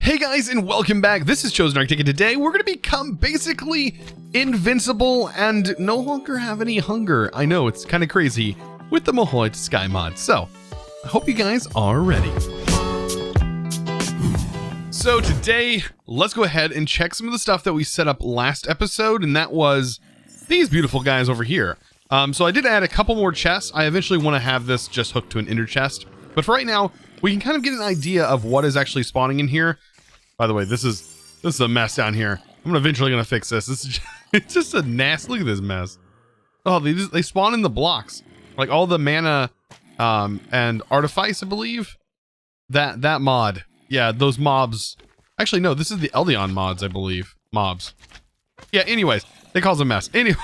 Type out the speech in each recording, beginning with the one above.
Hey guys, and welcome back. This is Chosen Arctic, and today we're going to become basically invincible and no longer have any hunger. I know, it's kind of crazy with the Mahou Tsukai mod. So, I hope you guys are ready. So today, let's go ahead and check some of the stuff that we set up last episode, and that was these beautiful guys over here. So I did add a couple more chests. I eventually want to have this just hooked to an ender chest. But for right now, we can kind of get an idea of what is actually spawning in here. By the way, this is a mess down here. I'm eventually gonna fix this. It's just a nasty. Look at this mess. Oh, they spawn in the blocks, like all the mana, and artifice, I believe. That mod, yeah, those mobs. Actually, no, this is the Eldion mods, I believe. Mobs. Yeah. Anyways, they cause a mess. Anyway,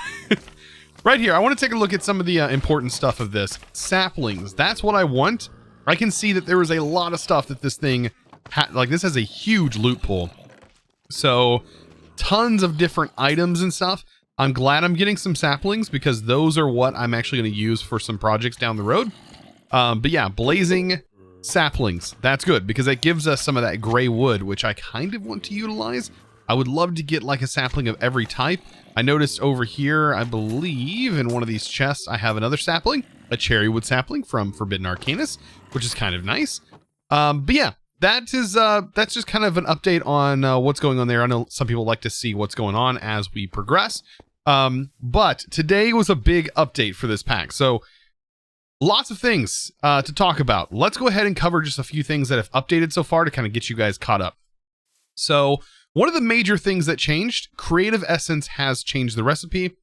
right here, I want to take a look at some of the important stuff of this. Saplings. That's what I want. I can see that there is a lot of stuff that this thing. This has a huge loot pool, so tons of different items and stuff. I'm glad I'm getting some saplings because those are what I'm actually going to use for some projects down the road. But yeah, blazing saplings, that's good because that gives us some of that gray wood, which I kind of want to utilize. I would love to get like a sapling of every type. I noticed over here, I believe in one of these chests, I have another sapling, a cherry wood sapling from Forbidden Arcanus, which is kind of nice. But yeah. That's just kind of an update on what's going on there. I know some people like to see what's going on as we progress. But today was a big update for this pack. So lots of things to talk about. Let's go ahead and cover just a few things that have updated so far to kind of get you guys caught up. So one of the major things that changed, Creative Essence has changed the recipe.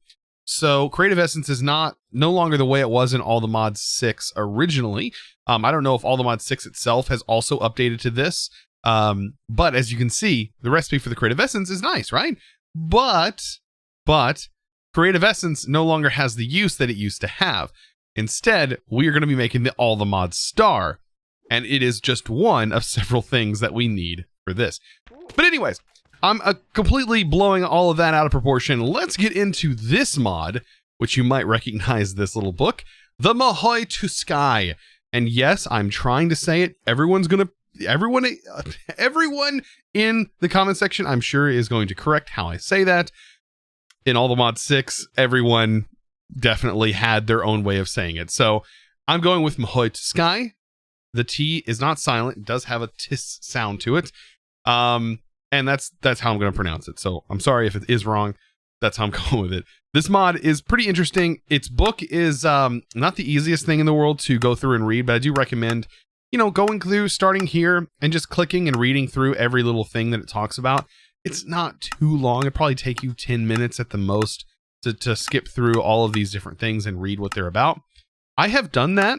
So Creative Essence is no longer the way it was in All the Mods 6 originally. I don't know if All the Mods 6 itself has also updated to this. But as you can see, the recipe for the Creative Essence is nice, right? But Creative Essence no longer has the use that it used to have. Instead, we are going to be making the All the Mods star. And it is just one of several things that we need for this. But anyways, I'm completely blowing all of that out of proportion. Let's get into this mod, which you might recognize this little book, the Mahou Tsukai. And yes, I'm trying to say it. Everyone in the comment section, I'm sure, is going to correct how I say that. In All the Mod 6, everyone definitely had their own way of saying it. So I'm going with Mahou Tsukai. The T is not silent. It does have a tis sound to it. And that's how I'm going to pronounce it. So I'm sorry if it is wrong. That's how I'm going with it. This mod is pretty interesting. Its book is not the easiest thing in the world to go through and read, but I do recommend, going through, starting here and just clicking and reading through every little thing that it talks about. It's not too long. It'd probably take you 10 minutes at the most to skip through all of these different things and read what they're about. I have done that.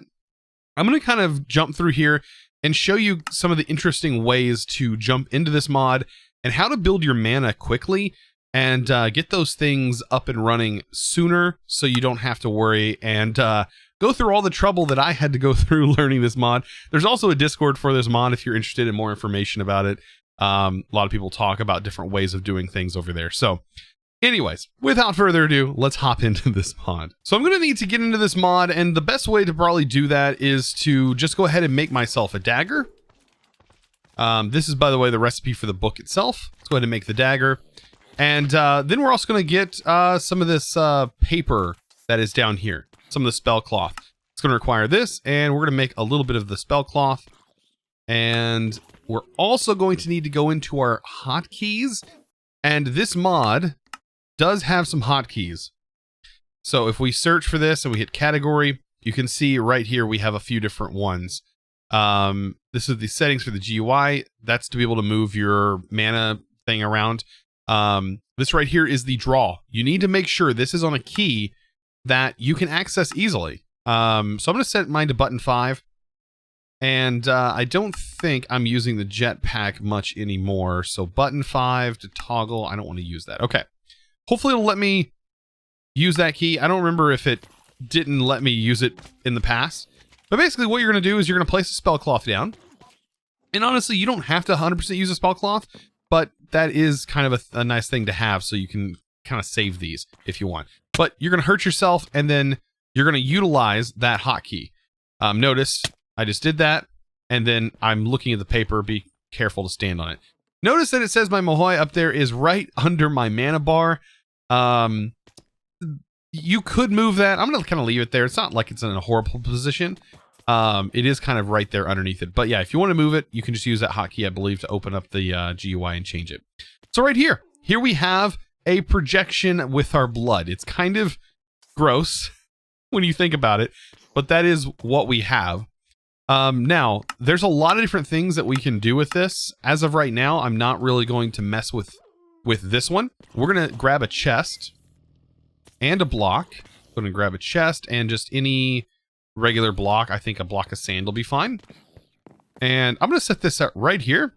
I'm going to kind of jump through here and show you some of the interesting ways to jump into this mod and how to build your mana quickly and get those things up and running sooner so you don't have to worry and go through all the trouble that I had to go through learning this mod. There's also a Discord for this mod if you're interested in more information about it. A lot of people talk about different ways of doing things over there. So anyways, without further ado, let's hop into this mod. So I'm going to need to get into this mod, and the best way to probably do that is to just go ahead and make myself a dagger. This is, by the way, the recipe for the book itself. Let's go ahead and make the dagger. And then we're also going to get some of this paper that is down here, some of the spell cloth. It's going to require this, and we're going to make a little bit of the spell cloth. And we're also going to need to go into our hotkeys, and this mod does have some hotkeys. So if we search for this and we hit category, you can see right here we have a few different ones. This is the settings for the GUI. That's to be able to move your mana thing around. This right here is the draw. You need to make sure this is on a key that you can access easily. So I'm going to set mine to button 5. And I don't think I'm using the jetpack much anymore. So button 5 to toggle. I don't want to use that. Okay. Hopefully it'll let me use that key. I don't remember if it didn't let me use it in the past. But basically what you're going to do is you're going to place a spell cloth down. And honestly, you don't have to 100% use a spell cloth, but that is kind of a nice thing to have so you can kind of save these if you want. But you're going to hurt yourself, and then you're going to utilize that hotkey. Notice I just did that, and then I'm looking at the paper. Be careful to stand on it. Notice that it says my Mahou up there is right under my mana bar. You could move that. I'm going to kind of leave it there. It's not like it's in a horrible position. It is kind of right there underneath it. But yeah, if you want to move it, you can just use that hotkey, I believe, to open up the GUI and change it. So right here we have a projection with our blood. It's kind of gross when you think about it, but that is what we have. Now, there's a lot of different things that we can do with this. As of right now, I'm not really going to mess with this one. We're going to grab a chest and a block. Go and grab a chest and just any regular block. I think a block of sand will be fine. And I'm going to set this out right here.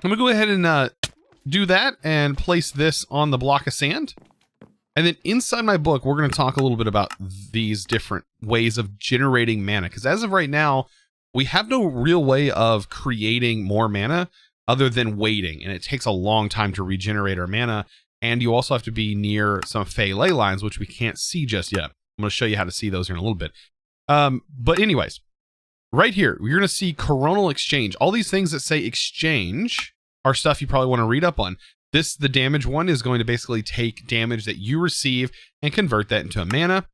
I'm going to go ahead and do that and place this on the block of sand. And then inside my book, we're going to talk a little bit about these different ways of generating mana. Because as of right now, we have no real way of creating more mana other than waiting. And it takes a long time to regenerate our mana. And you also have to be near some Fey ley lines, which we can't see just yet. I'm going to show you how to see those here in a little bit. But anyways, right here, you're going to see coronal exchange. All these things that say exchange are stuff you probably want to read up on. The damage one is going to basically take damage that you receive and convert that into a mana.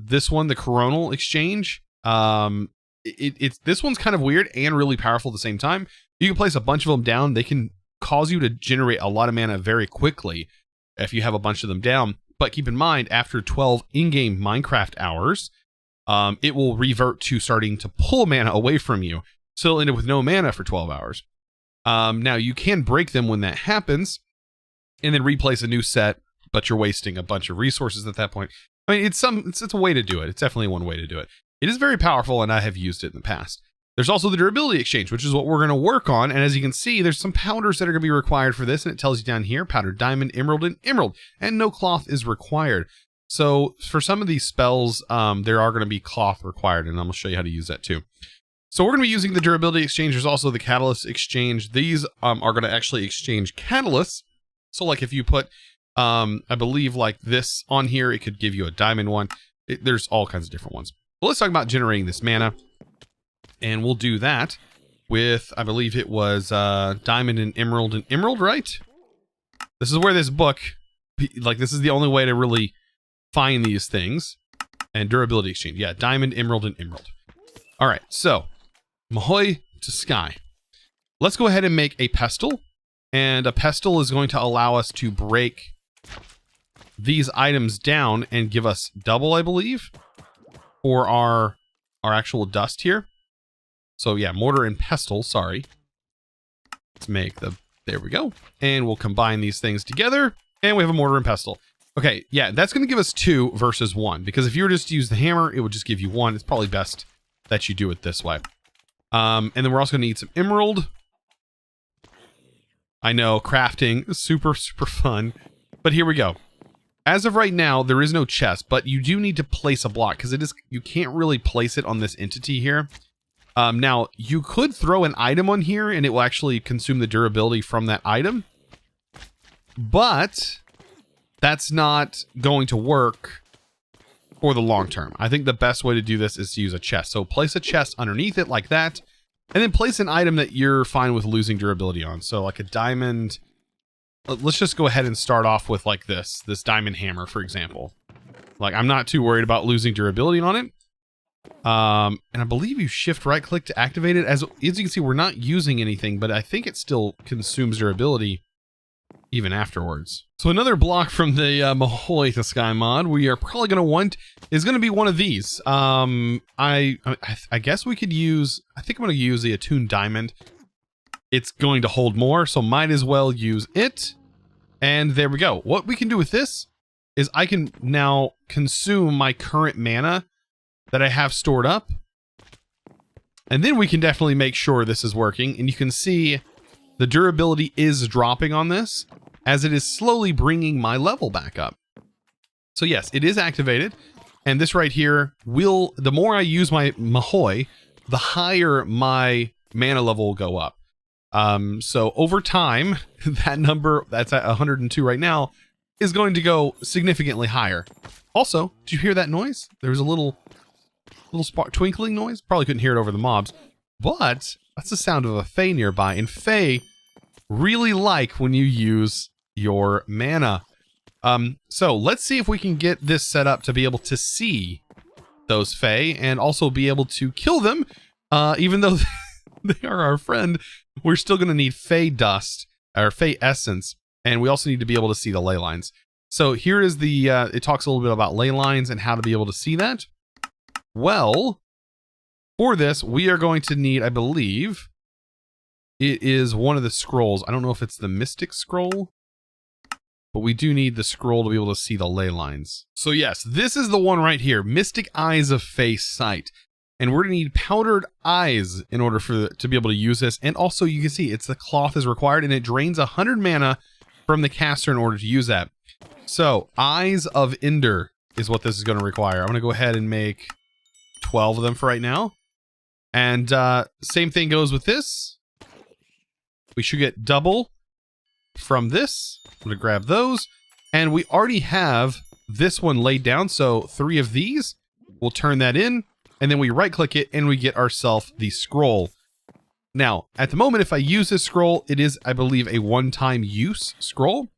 This one, the coronal exchange, this one's kind of weird and really powerful at the same time. You can place a bunch of them down. They can cause you to generate a lot of mana very quickly if you have a bunch of them down. But keep in mind, after 12 in-game Minecraft hours, it will revert to starting to pull mana away from you. So you'll end up with no mana for 12 hours. Now, you can break them when that happens and then replace a new set, but you're wasting a bunch of resources at that point. I mean, it's a way to do it. It's definitely one way to do it. It is very powerful, and I have used it in the past. There's also the durability exchange, which is what we're going to work on. And as you can see, there's some powders that are going to be required for this. And it tells you down here, powdered diamond, emerald, and emerald. And no cloth is required. So for some of these spells, there are going to be cloth required. And I'm going to show you how to use that too. So we're going to be using the durability exchange. There's also the catalyst exchange. These are going to actually exchange catalysts. So like if you put, I believe like this on here, it could give you a diamond one. There's all kinds of different ones. Well, let's talk about generating this mana. And we'll do that with, I believe it was diamond and emerald, right? This is where this book, like this is the only way to really find these things. And durability exchange. Yeah, diamond, emerald, and emerald. All right, so Mahou Tsukai. Let's go ahead and make a pestle. And a pestle is going to allow us to break these items down and give us double, I believe, for our actual dust here. So yeah, mortar and pestle, sorry. Let's make there we go. And we'll combine these things together and we have a mortar and pestle. Okay, yeah, that's going to give us 2 versus 1 because if you were just to use the hammer, it would just give you 1. It's probably best that you do it this way. And then we're also going to need some emerald. I know, crafting is super, super fun. But here we go. As of right now, there is no chest, but you do need to place a block because you can't really place it on this entity here. Now, you could throw an item on here and it will actually consume the durability from that item. But that's not going to work for the long term. I think the best way to do this is to use a chest. So place a chest underneath it like that. And then place an item that you're fine with losing durability on. So like a diamond. Let's just go ahead and start off with like this diamond hammer, for example. Like I'm not too worried about losing durability on it. And I believe you shift right click to activate it. As you can see, we're not using anything, but I think it still consumes durability even afterwards. So another block from the Mahou Tsukai mod we are probably going to want is going to be one of these. I guess we could use, I think I'm going to use the attuned diamond. It's going to hold more, so might as well use it. And there we go. What we can do with this is I can now consume my current mana that I have stored up. And then we can definitely make sure this is working. And you can see the durability is dropping on this as it is slowly bringing my level back up. So yes, it is activated. And this right here will, the more I use my Mahou, the higher my mana level will go up. So over time, that number that's at 102 right now is going to go significantly higher. Also, did you hear that noise? There was a little spark twinkling noise. Probably couldn't hear it over the mobs, but that's the sound of a Fey nearby. And Fey really like when you use your mana. So let's see if we can get this set up to be able to see those Fae and also be able to kill them. Even though they are our friend, we're still going to need Fae dust or Fae essence, and we also need to be able to see the ley lines. So here is the, it talks a little bit about ley lines and how to be able to see that. Well, for this, we are going to need, I believe, it is one of the scrolls. I don't know if it's the Mystic Scroll, but we do need the scroll to be able to see the ley lines. So yes, this is the one right here, Mystic Eyes of Fae Sight. And we're going to need powdered eyes in order to be able to use this. And also, you can see, it's the cloth is required, and it drains 100 mana from the caster in order to use that. So, Eyes of Ender is what this is going to require. I'm going to go ahead and make 12 of them for right now. And same thing goes with this. We should get double from this. I'm going to grab those. And we already have this one laid down, so 3 of these. We'll turn that in, and then we right-click it, and we get ourselves the scroll. Now, at the moment, if I use this scroll, it is, I believe, a one-time use scroll.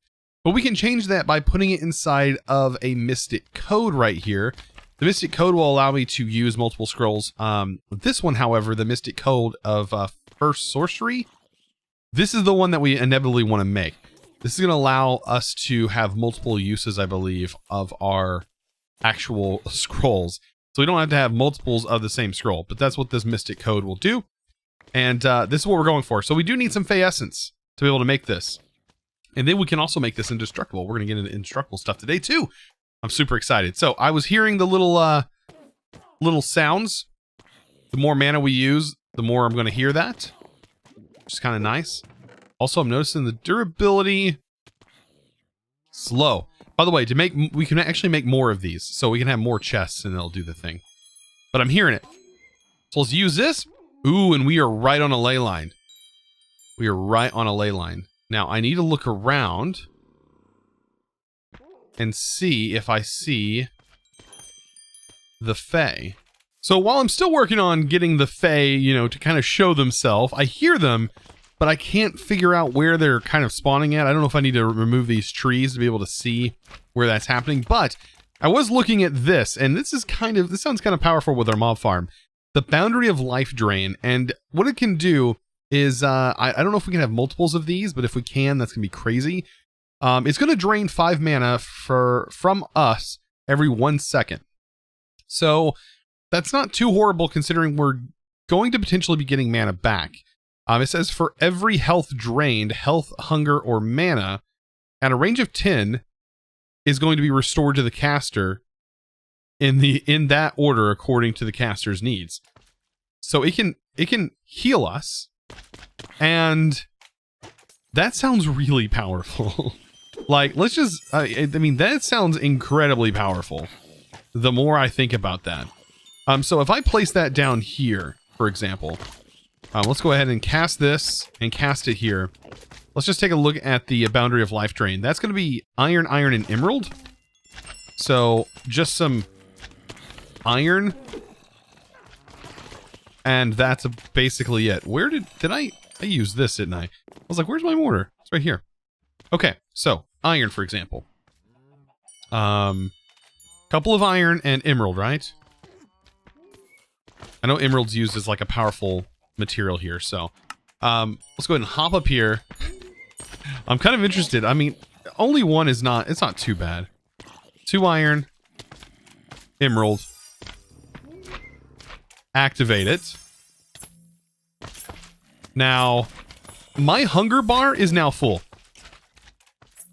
But we can change that by putting it inside of a Mystic Code right here. The Mystic Code will allow me to use multiple scrolls. This one, however, the Mystic Code of First Sorcery, this is the one that we inevitably want to make. This is going to allow us to have multiple uses, I believe, of our actual scrolls. So we don't have to have multiples of the same scroll, but that's what this Mystic Code will do. And this is what we're going for. So we do need some Fae Essence to be able to make this. And then we can also make this indestructible. We're going to get into indestructible stuff today, too. I'm super excited. So I was hearing the little sounds. The more mana we use, the more I'm going to hear that, which is kind of nice. Also, I'm noticing the durability slow. By the way, we can actually make more of these, so we can have more chests and it'll do the thing. But I'm hearing it. So let's use this. Ooh, and we are right on a ley line. We are right on a ley line. Now, I need to look around and see if I see the Fae. So while I'm still working on getting the Fae, you know, to kind of show themselves, I hear them, but I can't figure out where they're kind of spawning at. I don't know if I need to remove these trees to be able to see where that's happening, but I was looking at this, and this sounds kind of powerful with our mob farm. The Boundary of Life Drain, and what it can do is, I don't know if we can have multiples of these, but if we can, that's going to be crazy. It's going to drain 5 mana from us every 1 second. So that's not too horrible considering we're going to potentially be getting mana back. It says for every health drained, health, hunger, or mana at a range of 10 is going to be restored to the caster in that order according to the caster's needs. So it can heal us. And that sounds really powerful. Like, let's just, I mean, that sounds incredibly powerful. The more I think about that. So if I place that down here, for example, let's go ahead and cast this and cast it here. Let's just take a look at the Boundary of Life Drain. That's going to be iron, iron, and emerald. So just some iron. And that's basically it. Where did I use this, didn't I? I was like, where's my mortar? It's right here. Okay, so iron, for example. Couple of iron and emerald, right? I know emerald's used as like a powerful material here, so let's go ahead and hop up here. I'm kind of interested. I mean, only one is not, it's not too bad. 2 iron, emerald. Activate it. Now, my hunger bar is now full.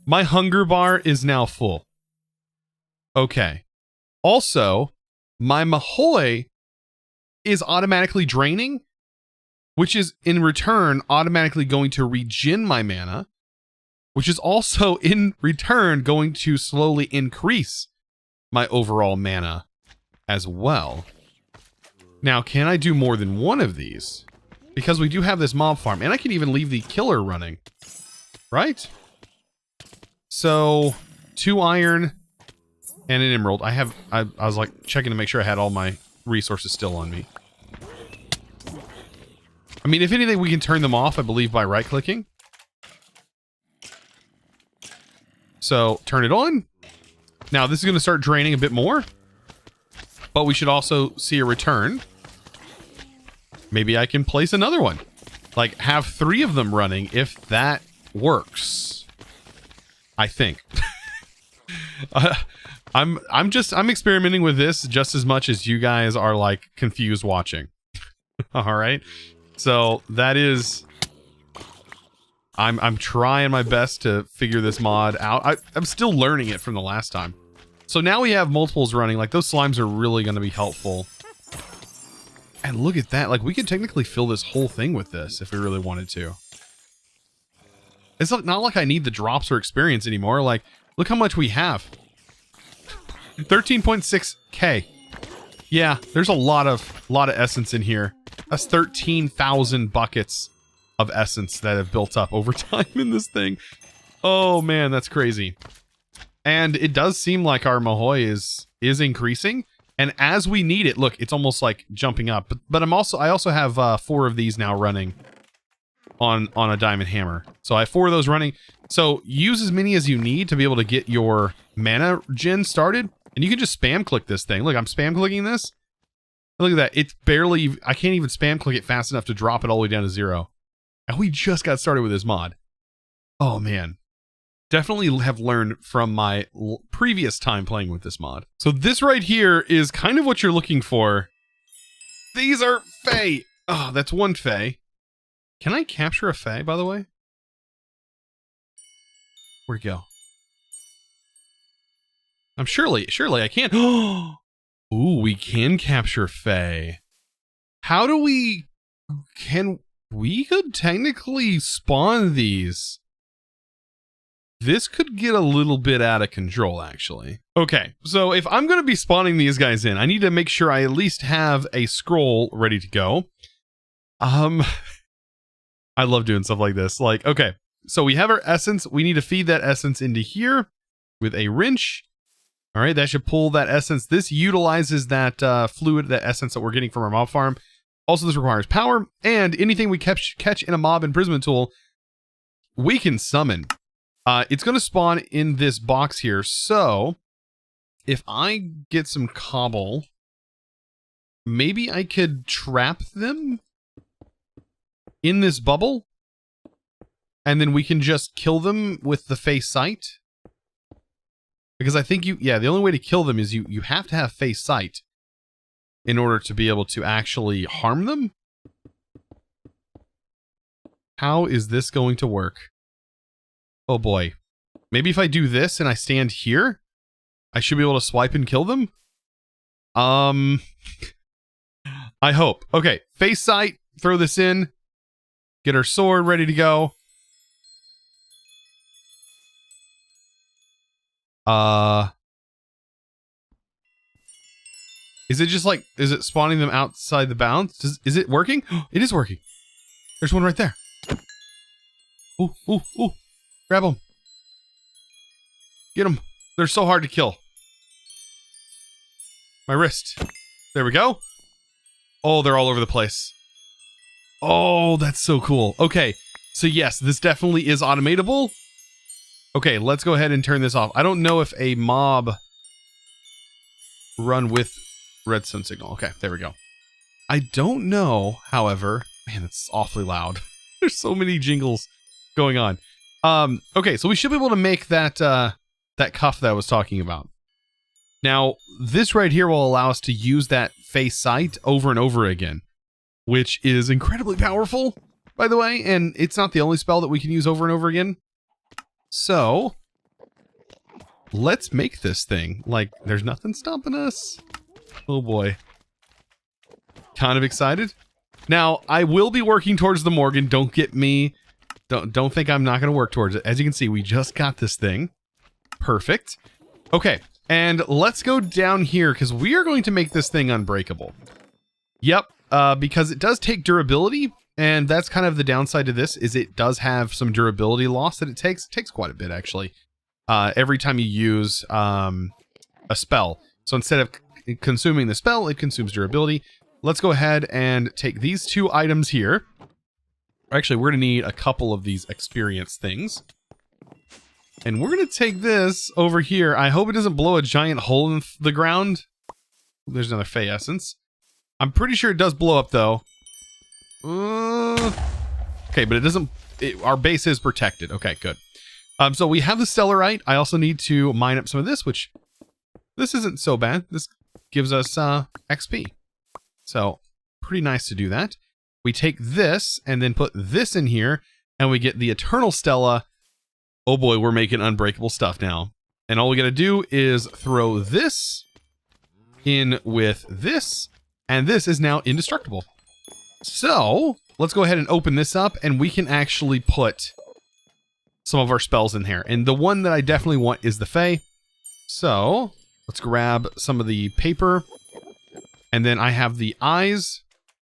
My hunger bar is now full. Okay. Also, my Mahou is automatically draining, which is in return automatically going to regen my mana, which is also in return going to slowly increase my overall mana as well. Now, can I do more than one of these? Because we do have this mob farm, and I can even leave the killer running, right? So, 2 iron and an emerald. I was like checking to make sure I had all my resources still on me. I mean, if anything, we can turn them off, I believe, by right-clicking. So turn it on. Now this is going to start draining a bit more, but we should also see a return. Maybe I can place another one. Like have 3 of them running if that works. I think. I'm experimenting with this just as much as you guys are like confused watching. All right. So that is, I'm trying my best to figure this mod out. I'm still learning it from the last time. So now we have multiples running. Like those slimes are really going to be helpful. And look at that. Like we could technically fill this whole thing with this if we really wanted to. It's not like I need the drops or experience anymore. Like look how much we have. 13.6k. Yeah, there's a lot of essence in here. That's 13,000 buckets of essence that have built up over time in this thing. Oh man, that's crazy. And it does seem like our Mahou is increasing. And as we need it, look, it's almost like jumping up. But I also have 4 of these now running on a diamond hammer. So I have 4 of those running. So use as many as you need to be able to get your mana gen started. And you can just spam click this thing. Look, I'm spam clicking this. Look at that. It's barely, I can't even spam click it fast enough to drop it all the way down to 0. And we just got started with this mod. Oh man. Definitely have learned from my previous time playing with this mod. So this right here is kind of what you're looking for. These are Fae. Oh, that's 1 Fae. Can I capture a Fae, by the way? Where'd it go? I'm surely I can. Ooh, we can capture Fae. How do we... we could technically spawn these. This could get a little bit out of control, actually. Okay, so if I'm going to be spawning these guys in, I need to make sure I at least have a scroll ready to go. I love doing stuff like this. Like, okay, so we have our essence. We need to feed that essence into here with a wrench. All right, that should pull that essence. This utilizes that fluid, that essence that we're getting from our mob farm. Also, this requires power, and anything we catch in a mob imprisonment tool, we can summon. It's going to spawn in this box here. So if I get some cobble, maybe I could trap them in this bubble. And then we can just kill them with the face sight. Because I think the only way to kill them is you have to have face sight in order to be able to actually harm them. How is this going to work? Oh boy. Maybe if I do this and I stand here, I should be able to swipe and kill them? I hope. Okay, face sight, throw this in, get our sword ready to go. Is it just like, is it spawning them outside the bounds? Is it working? It is working. There's one right there. Ooh, ooh, ooh. Grab them. Get them. They're so hard to kill. My wrist. There we go. Oh, they're all over the place. Oh, that's so cool. Okay, so yes, this definitely is automatable. Okay, let's go ahead and turn this off. I don't know if a mob run with redstone signal. Okay, there we go. I don't know, however... Man, that's awfully loud. There's so many jingles going on. Okay, so we should be able to make that that cuff that I was talking about. Now, this right here will allow us to use that face sight over and over again, which is incredibly powerful, by the way, and it's not the only spell that we can use over and over again. So, let's make this thing. Like, there's nothing stopping us. Oh boy. Kind of excited. Now, I will be working towards the Morgan. Don't get me... Don't think I'm not going to work towards it. As you can see, we just got this thing. Perfect. Okay, and let's go down here, because we are going to make this thing unbreakable. Yep, because it does take durability, and that's kind of the downside to this, is it does have some durability loss that it takes. It takes quite a bit, actually, every time you use a spell. So instead of consuming the spell, it consumes durability. Let's go ahead and take these 2 items here. Actually, we're going to need a couple of these experience things. And we're going to take this over here. I hope it doesn't blow a giant hole in the ground. There's another Fey Essence. I'm pretty sure it does blow up, though. Okay, but it doesn't... our base is protected. Okay, good. So we have the Stellarite. I also need to mine up some of this, which... this isn't so bad. This gives us XP. So, pretty nice to do that. We take this and then put this in here, and we get the Eternal Stella. Oh boy, we're making unbreakable stuff now. And all we gotta do is throw this in with this, and this is now indestructible. So, let's go ahead and open this up, and we can actually put some of our spells in here. And the one that I definitely want is the Fey. So, let's grab some of the paper. And then I have the eyes.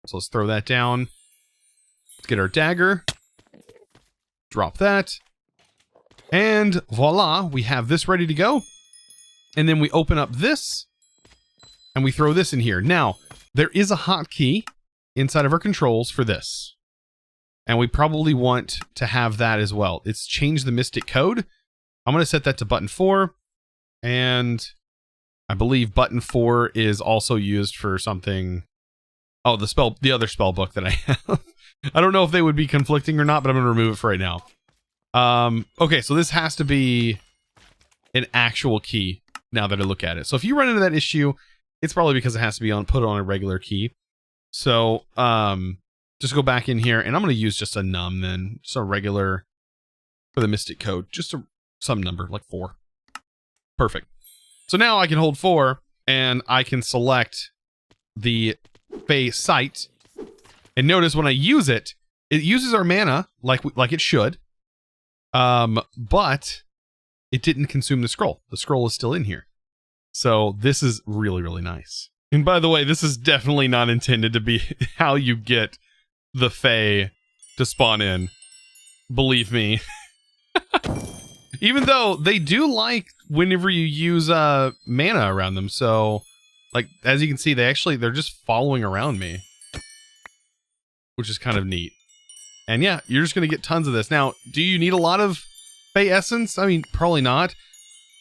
So let's throw that down. Let's get our dagger. Drop that. And voila, we have this ready to go. And then we open up this. And we throw this in here. Now, there is a hotkey inside of our controls for this. And we probably want to have that as well. It's change the mystic code. I'm going to set that to button 4. And I believe button 4 is also used for something. Oh, the other spell book that I have. I don't know if they would be conflicting or not, but I'm going to remove it for right now. Okay, so this has to be an actual key now that I look at it. So if you run into that issue, it's probably because it has to be put on a regular key. So, just go back in here, and I'm going to use just a num then. Just a regular for the mystic code. Just some number, like 4. Perfect. So now I can hold 4, and I can select the Fey Sight. And notice when I use it, it uses our mana like it should. But it didn't consume the scroll. The scroll is still in here. So this is really, really nice. And by the way, this is definitely not intended to be how you get the Fey to spawn in. Believe me. Even though they do like whenever you use mana around them. So, like, as you can see, they're just following around me. Which is kind of neat. And yeah, you're just going to get tons of this. Now, do you need a lot of Fey Essence? I mean, probably not.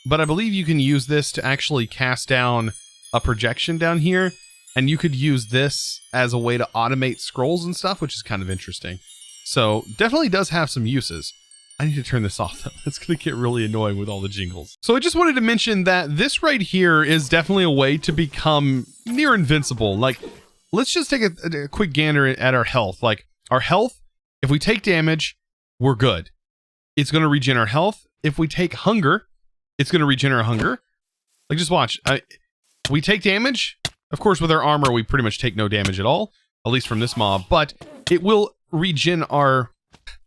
But I believe you can use this to actually cast down a projection down here. And you could use this as a way to automate scrolls and stuff, which is kind of interesting. So, definitely does have some uses. I need to turn this off, though. It's going to get really annoying with all the jingles. So I just wanted to mention that this right here is definitely a way to become near invincible. Like, let's just take a quick gander at our health. Like, our health, if we take damage, we're good. It's going to regen our health. If we take hunger, it's going to regen our hunger. Like, just watch. We take damage. Of course, with our armor, we pretty much take no damage at all. At least from this mob. But it will regen our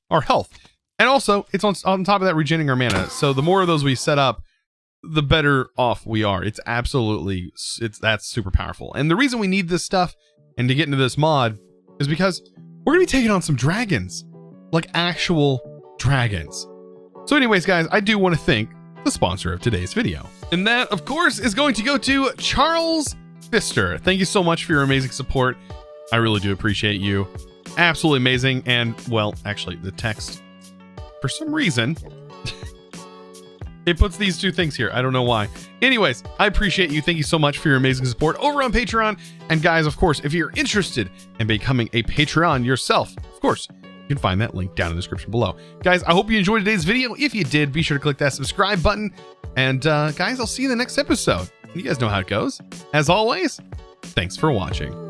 health. And also, it's on top of that regenerating our mana. So the more of those we set up, the better off we are. It's absolutely, that's super powerful. And the reason we need this stuff and to get into this mod is because we're going to be taking on some dragons. Like actual dragons. So anyways, guys, I do want to thank the sponsor of today's video. And that, of course, is going to go to Charles Pfister. Thank you so much for your amazing support. I really do appreciate you. Absolutely amazing. And, well, actually, the text... for some reason, it puts these two things here. I don't know why. Anyways, I appreciate you. Thank you so much for your amazing support over on Patreon. And guys, of course, if you're interested in becoming a Patreon yourself, of course, you can find that link down in the description below. Guys, I hope you enjoyed today's video. If you did, be sure to click that subscribe button. And guys, I'll see you in the next episode. You guys know how it goes. As always, thanks for watching.